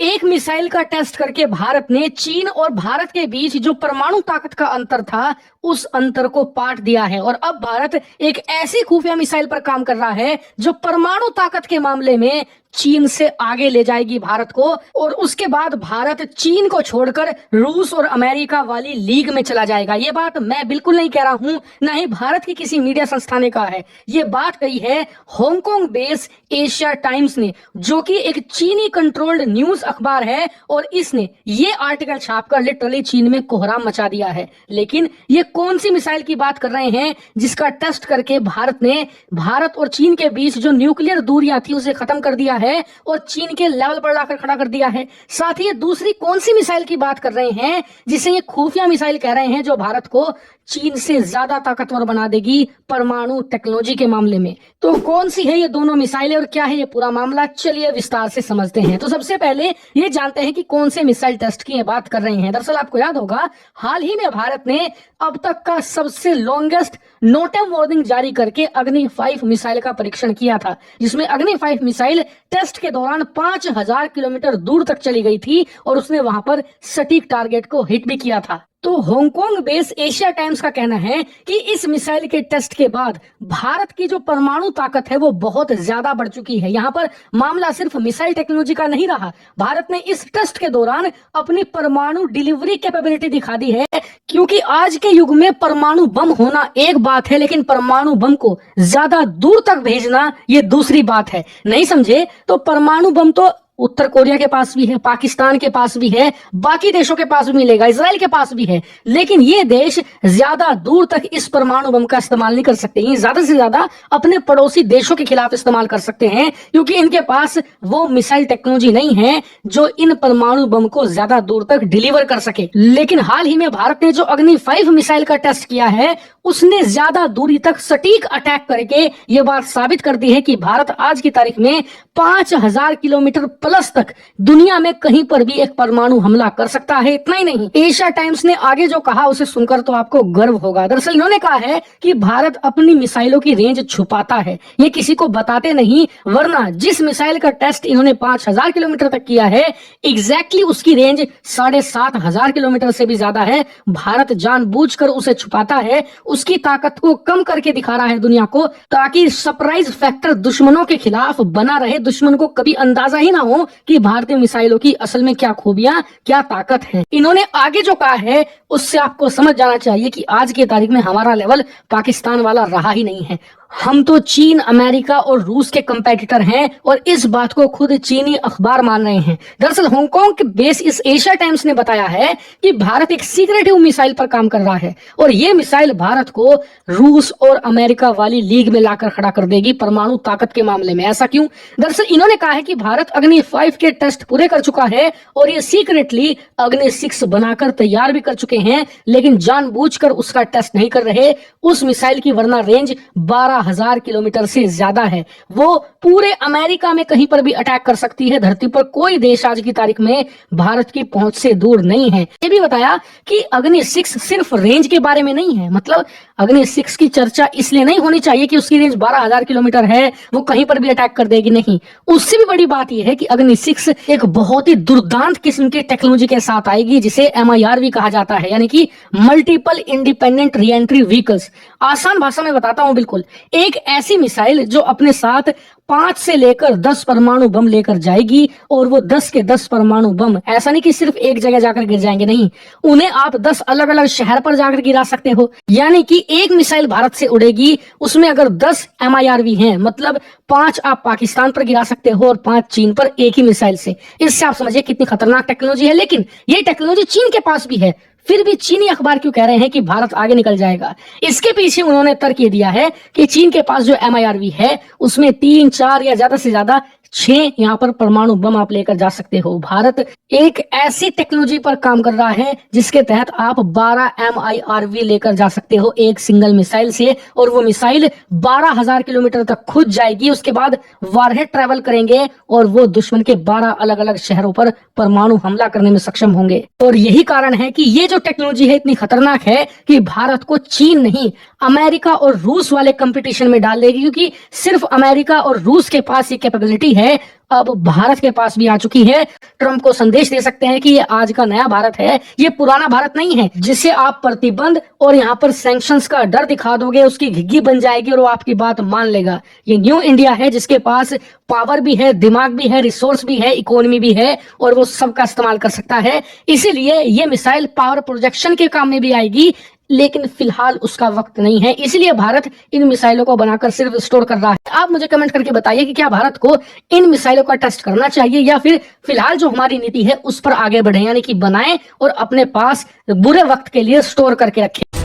एक मिसाइल का टेस्ट करके भारत ने चीन और भारत के बीच जो परमाणु ताकत का अंतर था उस अंतर को पाट दिया है। और अब भारत एक ऐसी खुफिया मिसाइल पर काम कर रहा है जो परमाणु ताकत के मामले में चीन से आगे ले जाएगी भारत को। और उसके बाद भारत चीन को छोड़कर रूस और अमेरिका वाली लीग में चला जाएगा। ये बात मैं बिल्कुल नहीं कह रहा हूं, ना ही भारत की किसी मीडिया संस्था ने कहा है। ये बात कही है हांगकांग बेस एशिया टाइम्स ने, जो कि एक चीनी कंट्रोल्ड न्यूज अखबार है। और इसने ये आर्टिकल छापकर लिटरली चीन में कोहराम मचा दिया है। लेकिन ये कौन सी मिसाइल की बात कर रहे हैं जिसका टेस्ट करके भारत ने भारत और चीन के बीच जो न्यूक्लियर दूरियां थी उसे खत्म कर दिया है और चीन के लेवल पर लाकर खड़ा कर दिया है। साथ ही ये दूसरी कौन सी मिसाइल की बात कर रहे हैं जिसे ये खुफिया मिसाइल कह रहे हैं जो भारत को चीन से ज्यादा ताकतवर बना देगी परमाणु टेक्नोलॉजी के मामले में। तो कौन सी है ये दोनों मिसाइलें और क्या है ये पूरा मामला, चलिए विस्तार से समझते हैं। तो सबसे पहले ये जानते हैं कि कौन से मिसाइल टेस्ट की बात कर रहे हैं। दरअसल आपको याद होगा हाल ही में भारत ने अब तक का सबसे लॉन्गेस्ट नोटम वार्निंग जारी करके अग्नि 5 मिसाइल का परीक्षण किया था, जिसमें अग्नि 5 मिसाइल टेस्ट के दौरान 5000 किलोमीटर दूर तक चली गई थी और उसने वहां पर सटीक टारगेट को हिट भी किया था। तो हांगकांग बेस एशिया टाइम्स का कहना है कि इस मिसाइल के टेस्ट के बाद भारत की जो परमाणु ताकत है वो बहुत ज्यादा बढ़ चुकी है। यहाँ पर मामला सिर्फ मिसाइल टेक्नोलॉजी का नहीं रहा, भारत ने इस टेस्ट के दौरान अपनी परमाणु डिलीवरी कैपेबिलिटी दिखा दी है। क्योंकि आज के युग में परमाणु बम होना एक बात है, लेकिन परमाणु बम को ज्यादा दूर तक भेजना ये दूसरी बात है। नहीं समझे तो परमाणु बम तो उत्तर कोरिया के पास भी है, पाकिस्तान के पास भी है, बाकी देशों के पास भी मिलेगा, इजराइल के पास भी है। लेकिन ये देश ज्यादा दूर तक इस परमाणु बम का इस्तेमाल नहीं कर सकते। ये ज्यादा से ज्यादा अपने पड़ोसी देशों के खिलाफ इस्तेमाल कर सकते हैं, क्योंकि इनके पास वो मिसाइल टेक्नोलॉजी नहीं है जो इन परमाणु बम को ज्यादा दूर तक डिलीवर कर सके। लेकिन हाल ही में भारत ने जो अग्नि 5 मिसाइल का टेस्ट किया है उसने ज्यादा दूरी तक सटीक अटैक करके ये बात साबित कर दी है कि भारत आज की तारीख में 5000 किलोमीटर प्लस तक दुनिया में कहीं पर भी एक परमाणु हमला कर सकता है। इतना ही नहीं, एशिया टाइम्स ने आगे जो कहा उसे सुनकर तो आपको गर्व होगा। दरअसल इन्होंने कहा है कि भारत अपनी मिसाइलों की रेंज छुपाता है, ये किसी को बताते नहीं, वरना जिस मिसाइल का टेस्ट इन्होंने 5000 किलोमीटर तक किया है एग्जैक्टली उसकी रेंज 7500 किलोमीटर से भी ज्यादा है। भारत जानबूझकर उसे छुपाता है, उसकी ताकत को कम करके दिखा रहा है दुनिया को, ताकि सरप्राइज फैक्टर दुश्मनों के खिलाफ बना रहे, दुश्मन को कभी अंदाजा ही ना हो कि भारतीय मिसाइलों की असल में क्या खूबियां क्या ताकत है। इन्होंने आगे जो कहा है उससे आपको समझ जाना चाहिए कि आज की तारीख में हमारा लेवल पाकिस्तान वाला रहा ही नहीं है। हम तो चीन, अमेरिका और रूस के कंपेटिटर हैं और इस बात को खुद चीनी अखबार मान रहे हैं। दरअसल हांगकांग के बेस इस एशिया टाइम्स ने बताया है कि भारत एक सीक्रेटिव मिसाइल पर काम कर रहा है और ये मिसाइल भारत को रूस और अमेरिका वाली लीग में लाकर खड़ा कर देगी परमाणु ताकत के मामले में। ऐसा क्यों? दरअसल इन्होंने कहा है कि भारत अग्नि 5 के टेस्ट पूरे कर चुका है और ये सीक्रेटली अग्नि 6 बनाकर तैयार भी कर चुके हैं, लेकिन जानबूझकर उसका टेस्ट नहीं कर रहे उस मिसाइल की, वरना रेंज 12,000 किलोमीटर से ज्यादा है। वो पूरे अमेरिका में कहीं पर भी अटैक कर सकती है। धरती पर कोई देश आज की तारीख में भारत की पहुंच से दूर नहीं है। ये भी बताया कि अग्नि 6 सिर्फ रेंज के बारे में नहीं है, मतलब अग्नि 6 की चर्चा इसलिए नहीं होनी चाहिए कि उसकी रेंज 12,000 किलोमीटर है, वो कहीं पर भी अटैक कर देगी, नहीं। उससे भी बड़ी बात यह है कि अग्नि 6 एक बहुत ही दुर्दांत किस्म की टेक्नोलॉजी के साथ आएगी जिसे MIR भी कहा जाता है, यानी कि multiple independent re entry vehicles. आसान भाषा में बताता हूं, बिल्कुल एक ऐसी मिसाइल जो अपने साथ 5 से लेकर 10 परमाणु बम लेकर जाएगी और वो 10 के 10 परमाणु बम ऐसा नहीं कि सिर्फ एक जगह जाकर गिर जाएंगे, नहीं, उन्हें आप 10 अलग अलग शहर पर जाकर गिरा सकते हो। यानी कि एक मिसाइल भारत से उड़ेगी, उसमें अगर 10 MIR भी हैं, मतलब 5 आप पाकिस्तान पर गिरा सकते हो और 5 चीन पर एक ही मिसाइल से। इससे आप समझिए कितनी खतरनाक टेक्नोलॉजी है। लेकिन ये टेक्नोलॉजी चीन के पास भी है, फिर भी चीनी अखबार क्यों कह रहे हैं कि भारत आगे निकल जाएगा? इसके पीछे उन्होंने तर्क ये दिया है कि चीन के पास जो MIR है उसमें 3, 4 या ज्यादा से ज्यादा 6 यहाँ पर परमाणु बम आप लेकर जा सकते हो। भारत एक ऐसी टेक्नोलॉजी पर काम कर रहा है जिसके तहत आप 12 MIRV लेकर जा सकते हो एक सिंगल मिसाइल से, और वो मिसाइल 12,000 किलोमीटर तक खुद जाएगी। उसके बाद वारहेड ट्रेवल करेंगे और वो दुश्मन के 12 अलग अलग शहरों पर परमाणु हमला करने में सक्षम होंगे। और यही कारण है कि ये जो टेक्नोलॉजी है इतनी खतरनाक है कि भारत को चीन नहीं, अमेरिका और रूस वाले कंपटीशन में डाल देगी, क्योंकि सिर्फ अमेरिका और रूस के पास ये कैपेबिलिटी है अब भारत के पास भी आ चुकी है। ट्रंप को संदेश दे सकते हैं कि ये आज का नया भारत है, ये पुराना भारत नहीं है। जिसे आप प्रतिबंध और यहाँ पर सैंक्शंस का डर दिखा दोगे, उसकी घिग्गी बन जाएगी और वो आपकी बात मान लेगा। ये न्यू इंडिया है जिसके पास पावर भी है, दिमाग भी है, रिसोर्स भी है, इकोनॉमी भी है और वो सबका इस्तेमाल कर सकता है। इसीलिए ये मिसाइल पावर प्रोजेक्शन के काम में भी आएगी, लेकिन फिलहाल उसका वक्त नहीं है। इसलिए भारत इन मिसाइलों को बनाकर सिर्फ स्टोर कर रहा है। आप मुझे कमेंट करके बताइए कि क्या भारत को इन मिसाइलों का टेस्ट करना चाहिए या फिर फिलहाल जो हमारी नीति है उस पर आगे बढ़े, यानी कि बनाएं और अपने पास बुरे वक्त के लिए स्टोर करके रखें।